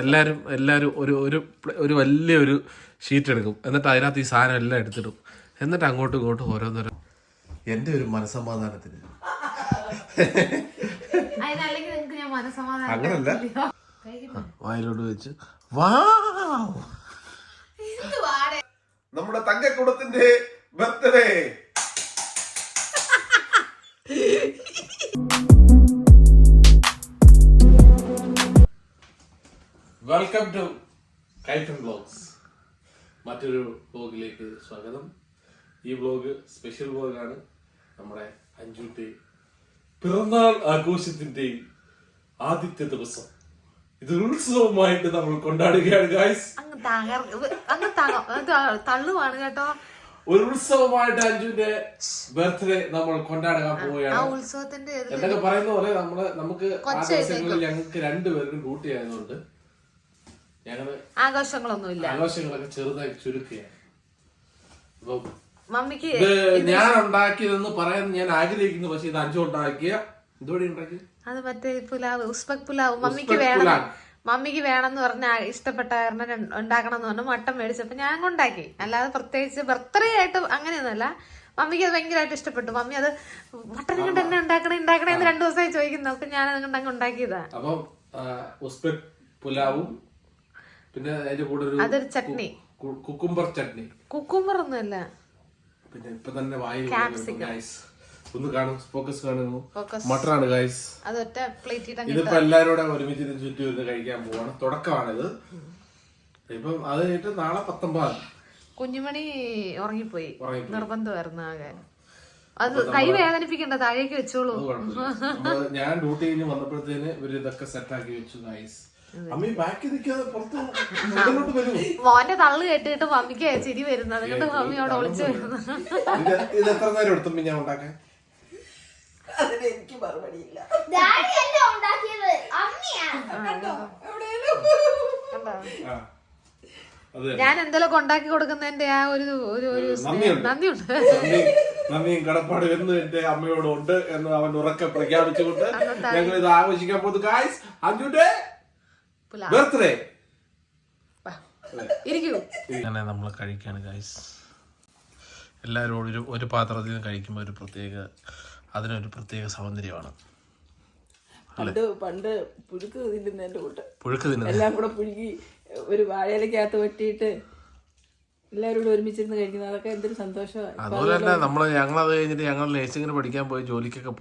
എല്ലാരും ഒരു വലിയൊരു ഷീറ്റ് എടുക്കും, എന്നിട്ട് അതിനകത്ത് ഈ സാധനം എല്ലാം എടുത്തിടും, എന്നിട്ട് അങ്ങോട്ടും ഇങ്ങോട്ടും ഓരോന്നോരോ. എന്റെ ഒരു മനസ്സമാധാനത്തിന് അങ്ങനല്ല, വായിലോട്ട് വെച്ച് നമ്മുടെ തങ്കക്കുടത്തിന്റെ birthday. Welcome to Kaifan vlogs. മറ്റൊരു വ്ലോഗിലേക്ക് സ്വാഗതം. ഈ വ്ലോഗ് സ്പെഷ്യൽ വ്ലോഗാണ്. നമ്മുടെ അഞ്ജുന്റെ പിറന്നാൾ ആഘോഷത്തിന്റെ ആദ്യത്തെ ദിവസം. ഇത് ഉത്സവമായിട്ട് നമ്മൾ കൊണ്ടാടുകയാണ് ഗായ്സ്. തള്ളുവാണ് കേട്ടോ. ഒരു ഉത്സവമായിട്ട് അഞ്ജുന്റെ ബർത്ത്ഡേ നമ്മൾ കൊണ്ടാടാൻ പോവുകയാണ്. എന്തൊക്കെ പറയുന്ന പോലെ നമുക്ക് ആ ദിവസങ്ങളിൽ ഞങ്ങൾക്ക് രണ്ടുപേർക്കും ഡ്യൂട്ടി ആയതുകൊണ്ട് ഞങ്ങള് ആഘോഷങ്ങളൊക്കെ ചെറുതായി ചുരുക്കുകയാണ്. മമ്മിക്ക് ഞാൻ ഉണ്ടാക്കിയതെന്ന് പറയാൻ ഞാൻ ആഗ്രഹിക്കുന്നു, പക്ഷെ ഇത് അഞ്ചു ഉണ്ടാക്കിയ എന്തോടെ ഉണ്ടാക്കി, അത് മറ്റേ പുലാവ്, ഉസ്ബക് പുലാവ്. മമ്മിക്ക് വേണമെന്ന് പറഞ്ഞ ഇഷ്ടപ്പെട്ട കാരണം ഉണ്ടാക്കണം എന്ന് പറഞ്ഞു മട്ടൻ മേടിച്ചപ്പോ ഞാൻ ഉണ്ടാക്കി. അല്ലാതെ പ്രത്യേകിച്ച് ബർത്ത്ഡേ ആയിട്ട് അങ്ങനെയൊന്നുമല്ല. മമ്മിക്ക് അത് ഭയങ്കരമായിട്ട് ഇഷ്ടപ്പെട്ടു. മമ്മി അത് മട്ടൻ കൊണ്ട് തന്നെ ഉണ്ടാക്കണേന്ന് 2 ദിവസമായി ചോദിക്കുന്നു. അപ്പൊ ഞാൻ അതുകൊണ്ട് അങ്ങ് ഉണ്ടാക്കിയതാ. അപ്പം ഉസ്ബക് പുലാവും പിന്നെ അതിന്റെ കൂടെ അതൊരു ചട്നി, കുക്കുംബർ ചട്നി. കുക്കുംബർ ഒന്നുമല്ല, പിന്നെ ഇപ്പൊ തന്നെ വായിൽ ഒന്ന് കാണും, ഫോക്കസ് കാണുന്നു. മട്ടറാണ് ഗൈസ്. അതൊറ്റ പ്ലേറ്റ്. ഇതിപ്പോ എല്ലാവരോടും ഒരുമിച്ച് ചുറ്റി വരുന്ന കഴിക്കാൻ പോവാണ്. തുടക്കമാണിത്. ഇപ്പം അത് കഴിഞ്ഞിട്ട് നാളെ 19 കുഞ്ഞുമണി ഉറങ്ങിപ്പോയി. നിർബന്ധമായിരുന്നു ആകെ. അത് കൈ വേദനിപ്പിക്കണ്ട, താഴേക്ക് വെച്ചോളൂ. ഞാൻ ഡ്യൂട്ടി കഴിഞ്ഞ് വന്നപ്പോഴത്തേന് ഇവര് ഇതൊക്കെ സെറ്റ് ആക്കി വെച്ചു ഗൈസ്. അമ്മി ബാക്കി നിൽക്കാതെ പുറത്ത് വരും. മോന്റെ തള്ളു കേട്ടിട്ട് മമ്മിക്ക് ചിരി വരുന്നത്, അതുകൊണ്ട് മമ്മി അവിടെ ഒളിച്ചു വരുന്നു. ഇത് എത്ര നേരം എടുത്തും ഞാൻ ഉണ്ടാക്കാൻ? എനിക്ക് മറുപടിയില്ല. ഞാൻ എന്തെങ്കിലും ഉണ്ടാക്കി കൊടുക്കുന്നതിന്റെ ആ ഒരു നന്ദിയുണ്ട്. നന്ദിയും കടപ്പാടും എന്ന് എന്റെ അമ്മയോട് ഉണ്ട് എന്ന് അവൻ ഉറക്കെ പ്രഖ്യാപിച്ചുകൊണ്ട് ഞങ്ങൾ ഇത് ആഘോഷിക്കാൻ പോകുന്നു ഗായ്സ്. അഞ്ജുന്റെ ബർത്ത്ഡേ അങ്ങനെ നമ്മൾ കഴിക്കാണ് ഗായ്സ്. എല്ലാവരും ഒരു പാത്രത്തിൽ നിന്ന് കഴിക്കുമ്പോൾ അതിനൊരു പ്രത്യേക സൗന്ദര്യമാണ്. പണ്ട് പുഴുക്ക് തിന്നുന്നതിന്റെ കൂട്ട് എല്ലാം കൂടെ പുഴുകി ഒരു വാഴയിലക്കകത്ത് വെട്ടിയിട്ട് എല്ലാവരും കൂടെ ഒരുമിച്ചിരുന്ന് കഴിക്കുന്നത്, അതൊക്കെ എന്തൊരു സന്തോഷമാണ്. അതുപോലെ തന്നെ ഞങ്ങളത് കഴിഞ്ഞിട്ട് ഞങ്ങൾ നേഴ്സിങ്ങിന് പഠിക്കാൻ പോയി ജോലിക്കൊക്കെ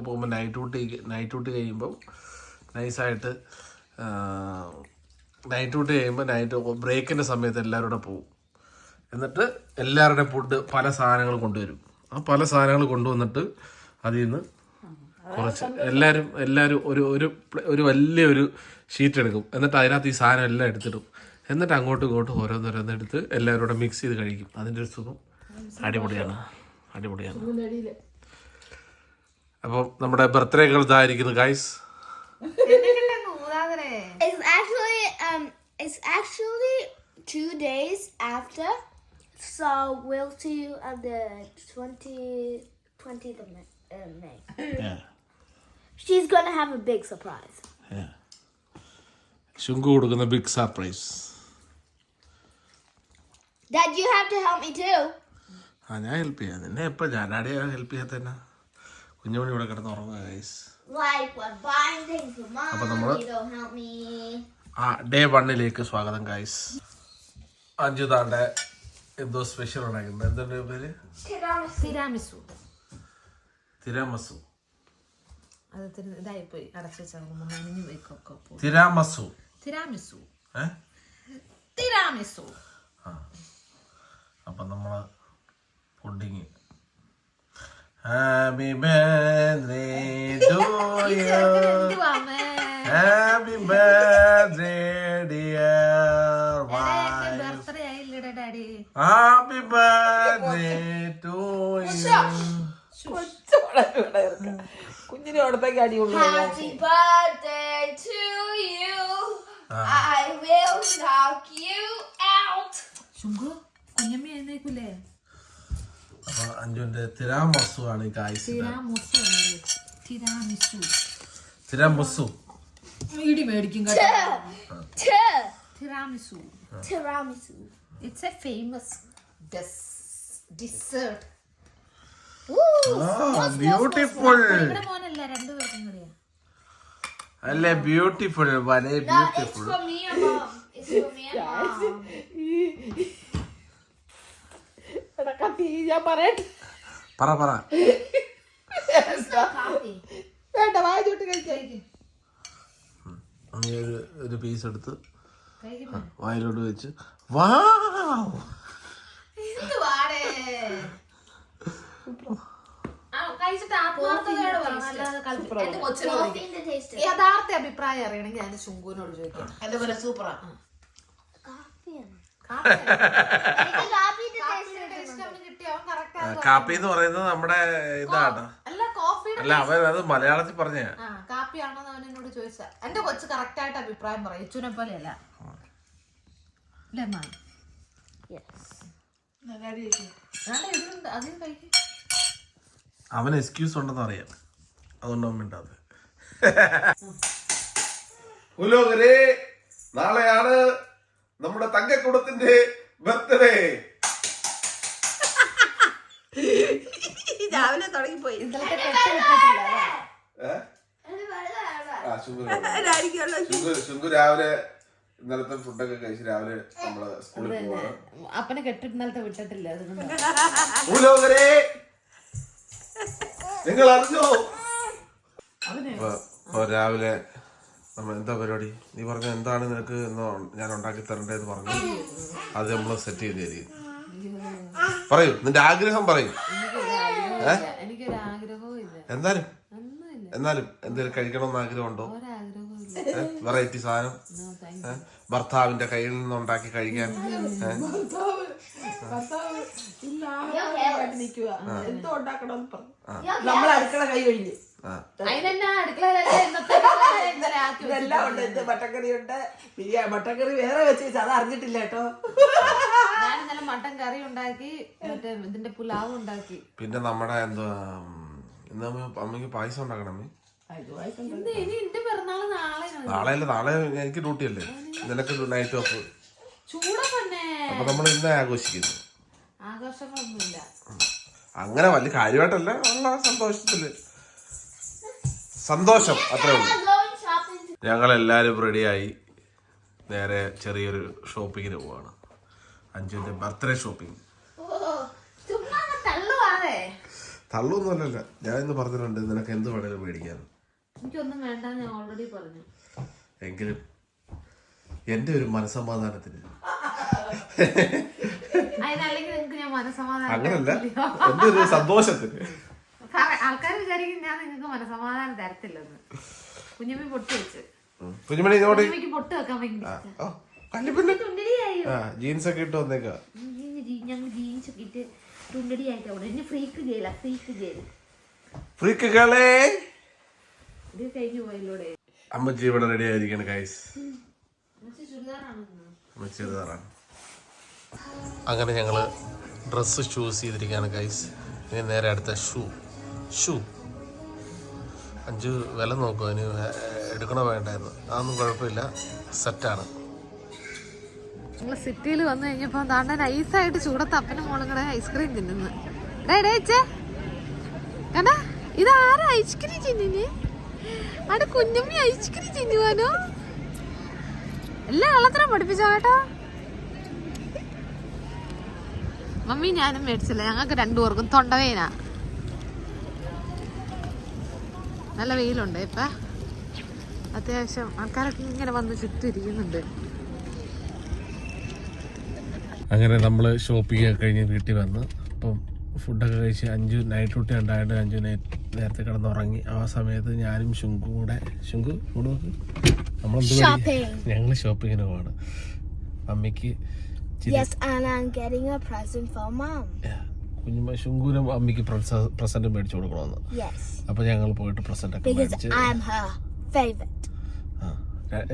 പോകുമ്പോൾ നൈറ്റ് ഡ്യൂട്ടി കഴിയുമ്പോൾ നൈസായിട്ട് നൈറ്റ് ബ്രേക്കിൻ്റെ സമയത്ത് എല്ലാവരും കൂടെ പോകും. എന്നിട്ട് എല്ലാവരുടെയും ഫുഡ് പല സാധനങ്ങൾ കൊണ്ടുവരും. ആ പല സാധനങ്ങൾ കൊണ്ടുവന്നിട്ട് അതിൽ നിന്ന് കുറച്ച് എല്ലാവരും ഒരു വലിയൊരു ഷീറ്റ് എടുക്കും, എന്നിട്ട് അതിനകത്ത് ഈ സാധനം എല്ലാം എടുത്തിടും, എന്നിട്ട് അങ്ങോട്ടും ഇങ്ങോട്ടും ഓരോന്നോരോന്നെടുത്ത് എല്ലാവരും കൂടെ മിക്സ് ചെയ്ത് കഴിക്കും. അതിൻ്റെ ഒരു സുഖം അടിപൊളിയാണ്. അപ്പം നമ്മുടെ ബർത്ത്ഡേ ഗേൾ ഇതായിരിക്കുന്നു guys. It's actually 2 days after, so we'll see you on the 20th of May. Yeah. She's gonna have a big surprise. Yeah. Shungu കൊടുക്കുന്ന big surprise. Dad, you have to help me too. ഞാൻ help ചെയ്യാം. നിന്നെ എപ്പോൾ ഞാനാടെ help ചെയ്യാത്ത തന്നെ. കുഞ്ഞുമണി ഇവിടെ കിടന്ന് ഉറങ്ങുക guys. Like what? Buying things for mom. You don't help me. Day 1 സ്വാഗതം ഗൈസ്. അഞ്ചു താണ്ടെ എന്തോ സ്പെഷ്യൽ ഉണ്ടാക്കുന്നത്. എന്തിന്റെ പേര്? തിരാമസു. അപ്പൊ നമ്മള് pudding. Happy birthday to you, happy birthday dear wife, happy birthday to you. കുഞ്ഞിനെ അടുത്തേക്ക് അടിയുള്ളൂ. Happy birthday to you. I will knock you out. അപ്പൊ അഞ്ജുന്റെ തിരാമസു ആണ് ഗൈസ്. തിരാമസു ഇടി മേടിക്കും കേട്ടോ. Tiramisu. Tiramisu. It's a famous dessert. Beautiful ഇവിടെ മോനല്ല രണ്ടുപേർക്കും കൂടിയാ. അല്ലേ ബ്യൂട്ടിഫുൾ വളരെ It's beautiful for me and mom. It's for me and mom. എടാ കത്തി ഞാൻ പറയട്ടെ. പറ Coffee. വേണ്ട വായ ചൂട്ട് കഴിച്ചു. ഒരു പീസ് എടുത്ത് കഴിക്കുമോ? വായിലോട്ട് വെച്ച് വാവ് എന്തുവാടേ? കഴിച്ചിട്ട് ആത്മാർത്ഥതയോടെ പറയണം, അല്ലാതെ എന്റെ കൊച്ചിനോട് Coffee in the taste. യഥാർത്ഥ അഭിപ്രായം അറിയണമെങ്കിൽ ഞാൻ ശുങ്കുവിനോട് ചോദിക്കാം. അതുപോലെ സൂപ്പറാ. Coffee. കാപ്പി എനിക്ക് coffee in the taste. കാപ്പിയുടെ taste അവന് കിട്ടി, അവൻ correct ആയിട്ട് കാപ്പി എന്ന് പറയുന്നത് നമ്മുടെ ഇതാണ്. അല്ല കോഫിയുടെ അല്ല അവൻ അത് മലയാളത്തിൽ പറഞ്ഞ കാപ്പിയാണോന്ന് അവൻ എന്നോട് ചോദിച്ചാ. എന്റെ കൊച്ചു കറക്റ്റ് ആയിട്ട് അഭിപ്രായം പറയും, ഇച്ചുനെ പോലെയല്ല. ലെമൺ ഇതിലുണ്ട്, അതിന് കഴിക്കും. അവന് എക്സ്ക്യൂസ് ഉണ്ടെന്ന് അറിയാം, അതുകൊണ്ട് അവൻ മിണ്ടാതെ. ഉലോകരെ, നാളെയാണ് നമ്മുടെ തങ്കക്കുടത്തിന്റെ ബർത്ത്ഡേ. രാവിലെ തുടങ്ങിപ്പോയി. ഇന്നലത്തെ കെട്ട് വിട്ടിട്ടില്ല, അതാ. ശുങ്കു രാവിലെ ഇന്നലത്തെ ഫുഡൊക്കെ കഴിച്ച് രാവിലെ നമ്മള് സ്കൂളിൽ പോവാണ്. അപ്പനെ കെട്ടിട്ട് ഇന്നലത്തെ വിട്ടിട്ടില്ല, അതുകൊണ്ട് ഉലോകരെ, നിങ്ങൾ അറിഞ്ഞോ? അപ്പൊ രാവിലെ നമ്മൾ എന്താ പരിപാടി? നീ പറഞ്ഞ എന്താണ് നിനക്ക് ഞാൻ ഉണ്ടാക്കി തരണ്ടേന്ന് പറഞ്ഞു. അത് നമ്മള് സെറ്റ് ചെയ്ത് തരും. പറയൂ, നിന്റെ ആഗ്രഹം പറയൂ. എനിക്കൊരു ആഗ്രഹവും ഇല്ല. എന്നാലും എന്തെങ്കിലും കഴിക്കണമെന്ന് ആഗ്രഹമുണ്ടോ? വെറൈറ്റി സാധനം ഭർത്താവിന്റെ കയ്യിൽ നിന്ന് ഉണ്ടാക്കി കഴിക്കാൻ. എന്തോ ഉണ്ടാക്കണമെന്ന് പറഞ്ഞു. നമ്മൾ അടുക്കള കൈ കഴിഞ്ഞു. അതിനെന്നാ അടുക്കളയിലല്ലേ ഇന്നത്തെ ഇന്നലെ ആക്കി ഇതെല്ലാം ഉണ്ട്. ഇത് മട്ടക്കറി ഉണ്ട്, ബിരിയാണി. മട്ടക്കറി വേറെ വെച്ച് അത് അറിഞ്ഞിട്ടില്ല കേട്ടോ. ഞാൻ ഇന്നലെ മട്ടൻ കറി ഉണ്ടാക്കി, മറ്റേ ഇതിന്റെ പുലാവ് ഉണ്ടാക്കി. പിന്നെ നമ്മുടെ എന്താ ഇന്ന് അമ്മയ്ക്ക് പായസം ഉണ്ടാക്കണം. ഇനി എന്റെ പിറന്നാള് നാളെ. നാളെ എനിക്ക് ഡ്യൂട്ടി അല്ലേ, നിനക്ക് നൈറ്റ് ഓഫ്. ചൂടന്നെ അപ്പൊ നമ്മൾ ഇന്ന് ആഘോഷിക്കുന്നു. ആഘോഷങ്ങളൊന്നുമില്ല, അങ്ങനെ വലിയ കാര്യമായിട്ടല്ല, ഉള്ള സന്തോഷം അത്രേ ഉള്ളൂ. Going shopping. ഞങ്ങളെല്ലാരും റെഡിയായി നേരെ ചെറിയൊരു ഷോപ്പിങ്ങിന് പോവാണ്. അഞ്ജുവിന്റെ ബർത്ത്ഡേ ഷോപ്പിംഗ്. ചുമ്മാ തള്ളുവാതെ. തള്ളൊന്നുമല്ലല്ല, ഞാൻ ഇന്ന് പറഞ്ഞിട്ടുണ്ട് നിനക്ക് എന്ത് വേണേലും മേടിക്കാൻ. എനിക്കൊന്നും വേണ്ട, ഞാൻ ഓൾറെഡി പറഞ്ഞു. എങ്കിലും എന്റെ ഒരു മനസ്സമാധാനത്തിന് അതിനല്ലെങ്കിൽ നിങ്ങക്ക് ഞാൻ മനസ്സമാധാനം അങ്ങനല്ല, എന്റെ ഒരു സന്തോഷത്തിന്. ആൾക്കാർ വിചാരിക്കും ഞാൻ നിങ്ങൾക്ക് മനസ്സമാധാനം തരത്തില്ലെന്ന്. കുഞ്ഞമ്മി പൊട്ട് വെച്ച് കുഞ്ഞുമണി ഇങ്ങോട്ട് കുഞ്ഞമ്മയ്ക്ക് പൊട്ട് വെക്കാൻ ജീൻസ് ഒക്കെ ഇട്ട് വന്നേക്കാ. ഞങ്ങൾ ജീൻസ് ഒക്കെ ഇട്ട് തുണ്ടടി ആയിട്ട് അവിടെ ഇനി ഫ്രീക്ക് ചെയ്യല, ഫ്രീക്ക് ചെയ്യല് ഫ്രീക്കുകളെ. ഇത് കഴിഞ്ഞു പോയല്ലോടെ. അമ്മച്ചി ഇവിടെ റെഡി ആയിരിക്കണം ഗൈസ്. ചുരിദാറാണ് ചെറുതാറാണ്. അങ്ങനെ ഞങ്ങള് ഡ്രസ്സ് ചൂസ് ചെയ്തിരിക്കുകയാണ് ഗൈസ്. ഇനി നേരെ അടുത്ത ഷൂ. അഞ്ച് വില നോക്കും, അതിന് എടുക്കണോ വേണ്ടായിരുന്നു. അതൊന്നും കുഴപ്പമില്ല, സെറ്റാണ്. ഞങ്ങൾ സിറ്റിയിൽ വന്നു കഴിഞ്ഞപ്പോ താണ്ട നൈസായിട്ട് ചൂടത്ത് അപ്പനും മോളും കൂടെ ഐസ്ക്രീം തിന്നുന്നു. കണ്ടാ ഇതാരാ ഐസ്ക്രീം തിന്നിന്? അവിടെ കുഞ്ഞമ്മി ഐസ്ക്രീം തിന്നുവാനോ? എല്ലാ കള്ളത്തിനും പഠിപ്പിച്ചോ കേട്ടോ. മമ്മി ഞാനും മേടിച്ചില്ല, ഞങ്ങൾക്ക് രണ്ടുപേർക്കും തൊണ്ടവേനാ. നല്ല വെയിലുണ്ട് ഇപ്പൊ, അത്യാവശ്യം ആൾക്കാരൊക്കെ ഇങ്ങനെ വന്ന് ചുറ്റിരിക്കുന്നുണ്ട്. അങ്ങനെ നമ്മൾ ഷോപ്പിംഗ് ഒക്കെ കഴിഞ്ഞ് വീട്ടിൽ വന്ന് അപ്പം ഫുഡൊക്കെ കഴിച്ച് അഞ്ചു നൈറ്റ് ഡ്യൂട്ടി ഉണ്ടായിട്ട് അഞ്ചു നേരത്തെ കിടന്നുറങ്ങി. ആ സമയത്ത് ഞാനും കൂടെ ഞങ്ങൾ ഷോപ്പിങ്ങിന് പോവാണ്. അമ്മയ്ക്ക് Yes, and I'm getting a present for mom. ശുങ്കൂനും അമ്മയ്ക്ക് പ്രസന്റ് മേടിച്ചു കൊടുക്കണമെന്ന്. Yes. അപ്പൊ ഞങ്ങൾ പോയിട്ട് പ്രസന്റ് ഒക്കെ Because മേടിച്ച്. I'm her favorite.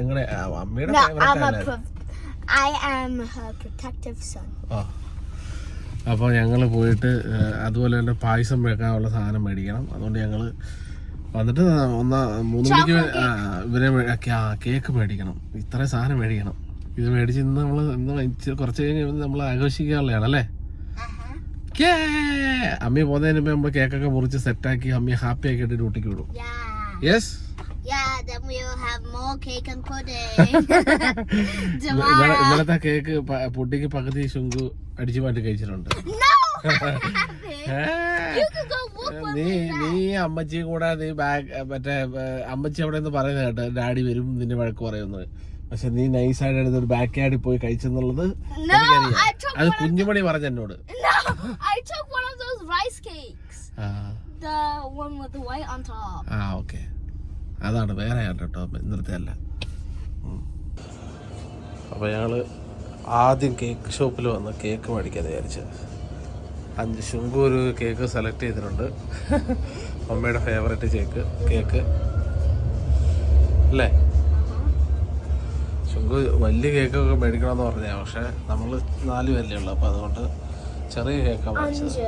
എങ്ങനെ അമ്മയുടെ No, favourite? I am her protective son. അപ്പോൾ ഞങ്ങൾ പോയിട്ട് അതുപോലെ തന്നെ പായസം വെക്കാനുള്ള സാധനം മേടിക്കണം. അതുകൊണ്ട് ഞങ്ങൾ വന്നിട്ട് 3 മണിക്ക് ഇവരെ കേക്ക് മേടിക്കണം. ഇത്രയും സാധനം മേടിക്കണം. ഇത് മേടിച്ച് ഇന്ന് ഇന്ന് കുറച്ച് കഴിഞ്ഞ് നമ്മൾ ആഘോഷിക്കാനുള്ളതാണ് അല്ലേ? അമ്മി പോകുന്നതിന് മുമ്പ് നമ്മൾ കേക്കൊക്കെ മുറിച്ച് സെറ്റാക്കി അമ്മി ഹാപ്പി ആക്കിയിട്ട് ഡ്യൂട്ടിക്ക് വിടും. Yes. Yeah, then we'll have more cake and pudding. ഇന്നലത്തെ കേക്ക് പുഡിക്ക് പകുതി ശുങ്കു അടിച്ചു മാറ്റി കഴിച്ചിട്ടുണ്ട്. No, I haven't. You can go walk with നീ അമ്മച്ചിയും കൂടെ നീ മറ്റേ അമ്മച്ചി അവിടെ നിന്ന് പറയുന്നത് കേട്ടോ, ഡാഡി വരും നിന്റെ വഴക്ക് പറയുന്നത്. പക്ഷെ നീ നൈസായിട്ട് എടുത്ത് ഒരു ബാക്ക് യാർഡിൽ പോയി കഴിച്ചെന്നുള്ളത് അത് കുഞ്ഞുമണി പറഞ്ഞ എന്നോട്. No, I took one of those rice cakes. The one with the white on top. Okay, അതാണ് വേറെ കേട്ടോ, ഇന്നലത്തെ അല്ല. അപ്പോൾ ഞങ്ങള് ആദ്യം കേക്ക് ഷോപ്പിൽ വന്ന് കേക്ക് മേടിക്കാന്ന് വിചാരിച്ചത്. 5 ശുങ്കു ഒരു കേക്ക് സെലക്ട് ചെയ്തിട്ടുണ്ട്. അമ്മയുടെ ഫേവറേറ്റ് കേക്ക് അല്ലേ? ശുങ്കു വലിയ കേക്കൊക്കെ മേടിക്കണമെന്ന് പറഞ്ഞാൽ, പക്ഷെ നമ്മൾ 4 പേരല്ലേ ഉള്ളു, അപ്പോൾ അതുകൊണ്ട് ചെറിയ കേക്കാണ് മേടിച്ചത്.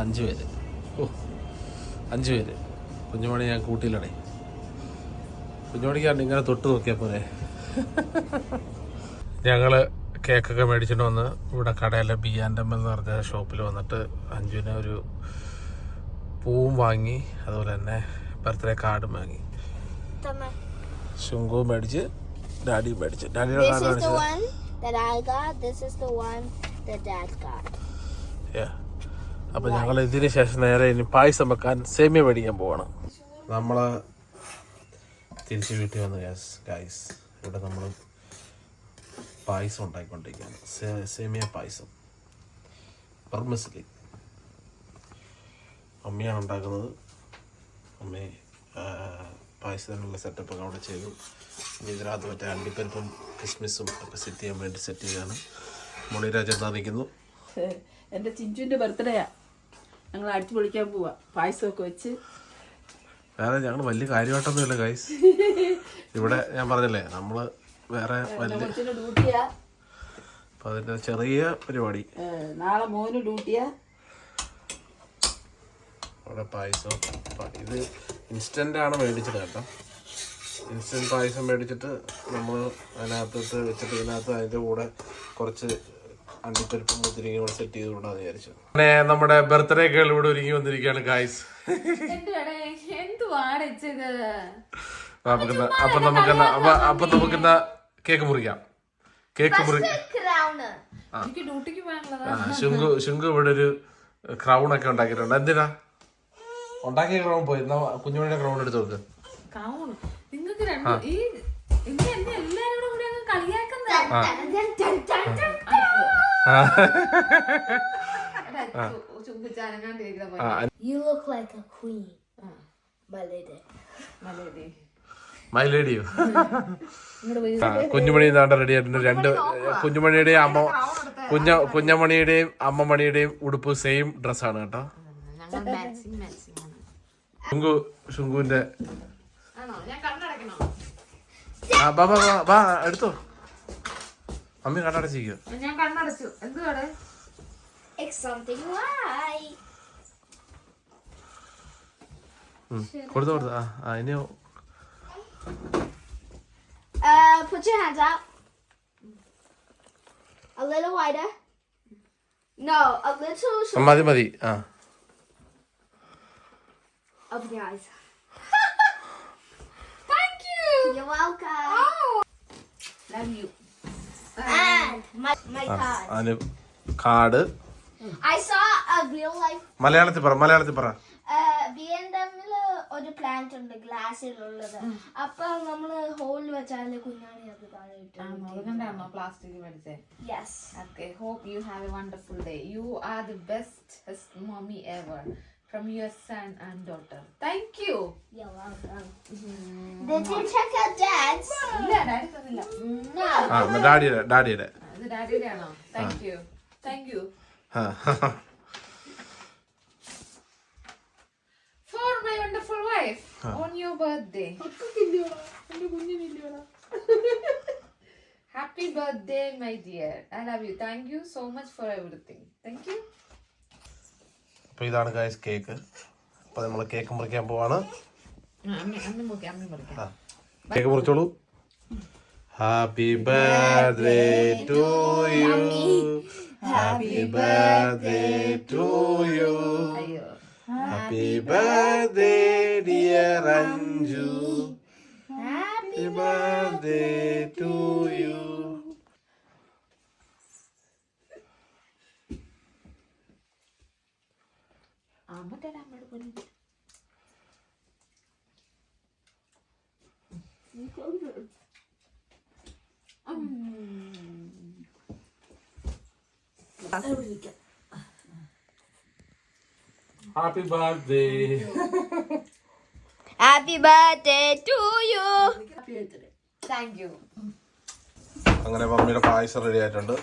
5 പേര്. 5 പേര്. കുഞ്ഞുമണി ഞാൻ കൂട്ടിയില്ലടേ. കുഞ്ഞുമണിക്കാണ്ട് ഇങ്ങനെ തൊട്ട് നോക്കിയാൽ പോലെ. ഞങ്ങൾ കേക്കൊക്കെ മേടിച്ചിട്ട് വന്ന് ഇവിടെ കടയിലെ B&M എന്ന് പറഞ്ഞ ഷോപ്പിൽ വന്നിട്ട് അഞ്ജുവിനെ ഒരു പൂവും വാങ്ങി, അതുപോലെ തന്നെ ബർത്ത്ഡേ കാർഡും വാങ്ങി. ശുങ്കു മേടിച്ച്, ഡാഡി മേടിച്ച്. ഡാഡിയുടെ കാർഡ് മേടിച്ചത്. അപ്പോൾ ഞങ്ങൾ ഇതിന് ശേഷം നേരെ ഇനി പായസം വെക്കാൻ സേമിയ മേടിക്കാൻ പോവാണ്. നമ്മൾ തിരിച്ച് വീട്ടിൽ വന്ന് ഗൈസ് ഇവിടെ നമ്മൾ പായസം ഉണ്ടാക്കിക്കൊണ്ടിരിക്കുകയാണ്. സേമിയ പായസം പെർമിസ്ലി അമ്മയാണ് ഉണ്ടാക്കുന്നത്. അമ്മയെ പായസത്തിനുള്ള സെറ്റപ്പൊക്കെ അവിടെ ചെയ്തു. ഇനി ഇതിനകത്ത് മറ്റേ അണ്ടിപ്പരിപ്പും കിസ്മിസും ഒക്കെ സെറ്റ് ചെയ്യാൻ വേണ്ടി സെറ്റ് ചെയ്യാണ്. മുണിരാജ് എന്താ നിൽക്കുന്നു. എൻ്റെ ചിഞ്ചുവിൻ്റെ ബർത്ത്ഡേയാ, ഞങ്ങൾ അടിച്ചു പൊളിക്കാൻ പോവാ, പായസമൊക്കെ വെച്ച്. വേറെ ഞങ്ങൾ വലിയ കാര്യമായിട്ടൊന്നുമില്ല ഗൈസ്. ഇവിടെ ഞാൻ പറഞ്ഞല്ലേ നമ്മള് വേറെ വലിയ ഡ്യൂട്ടിയാ, അപ്പൊ അതിന്റെ ചെറിയ പരിപാടി. നാളെ മോന് ഡ്യൂട്ടിയാ. അവിടെ പായസം ഇത് ഇൻസ്റ്റന്റ് ആണ് മേടിച്ചത് കേട്ടോ. ഇൻസ്റ്റന്റ് പായസം മേടിച്ചിട്ട് നമ്മൾ അതിനകത്തോട്ട് വെച്ചിട്ട് ഇതിനകത്ത് അതിന്റെ കൂടെ കുറച്ച് അണ്ടിപ്പരിപ്പും മുതിരിങ്ങ കൂടെ സെറ്റ് ചെയ്ത് വിടാന്ന് വിചാരിച്ചു. അങ്ങനെ നമ്മുടെ ബർത്ത്ഡേ കേൾ ഇവിടെ ഒരുങ്ങി വന്നിരിക്കുകയാണ് ഗൈസ്. അപ്പൊ നമുക്കെന്നാ കേക്ക് മുറിക്കാം. ശുങ്കു ഇവിടെ ഒരു ക്രൗൺ ഒക്കെ ഉണ്ടാക്കിയിട്ടുണ്ട്. എന്തിനാ ഉണ്ടാക്കിയ ക്രൗൺ പോയി കുഞ്ഞുമണിയുടെ ക്രൗൺ എടുത്ത് കൊടുക്ക്. You look like a queen, my lady. My ലേഡിയോ. കുഞ്ഞുമണി നാണ്ട റെഡി ആയിട്ടുണ്ട്. 2 കുഞ്ഞുമണിയുടെയും കുഞ്ഞമണിയുടെയും അമ്മമണിയുടെയും ഉടുപ്പ് സെയിം ഡ്രസ്സാണ് കേട്ടോ. ശുങ്കുവിന്റെ എടുത്തോ. അമ്മി കണ്ണടച്ചിരിക്കും. ഞാൻ കണ്ണടച്ചു. എന്തുവാടെ? It's something white. കൊടുത്തു. ഇനി Put your hands out. A little wider. No, a little. മതി. Open your eyes. Thank you. You're welcome. Oh. Love you. And my card. Card. I saw a real life. മലയാളത്തിൽ പറ. B&Mല് ഒരു plant ഉണ്ട് ഗ്ലാസ്സിലുള്ളത്. അപ്പൊ നമ്മള് ഹോളിൽ വെച്ചാല് കുഞ്ഞാണി അത് താഴെ അതുകൊണ്ടാണോ plastic മേടിച്ചേ? Yes. Okay, hope you have a wonderful day. You are the bestest mommy ever. From your son and daughter. Thank you. You're welcome. Did you check out Dad's? ഇല്ല, ഡാഡി തന്നില്ല. ഡാഡിയുടെ. ഇത് ഡാഡിയുടെ ആണോ? Thank you. For my wonderful wife on your birthday. Happy birthday, my dear. I love you. Thank you so much for everything. Thank you. അപ്പോൾ ഇതാണ് guys cake. അപ്പോൾ നമ്മൾ കേക്ക് മുറിക്കാൻ പോവാണ്. അമ്മ കേക്ക് മുറിച്ചോളൂ. Happy birthday to you, happy birthday to you, happy birthday dear Anju, happy birthday to you. Happy birthday. Happy birthday to you. Thank you. അങ്ങനെ മമ്മിയുടെ പായസം റെഡി ആയിട്ടുണ്ട്.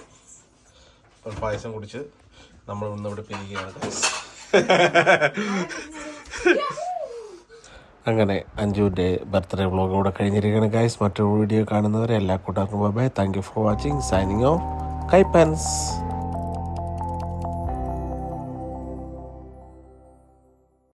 അപ്പോൾ പായസം കുടിച്ച് നമ്മൾ ഇവിടെ പിരിക്കുകയാണ് ഗൈസ്. അങ്ങനെ അഞ്ജുവിൻ്റെ ബർത്ത്ഡേ വ്ളോഗ് ഇവിടെ കഴിഞ്ഞിരിക്കുകയാണ് ഗൈസ്. മറ്റൊരു വീഡിയോ കാണുന്നവരെ എല്ലാ കൂട്ടുകാർക്കും bye. Thank you for watching. Signing off. കൈപ്പൻസ്.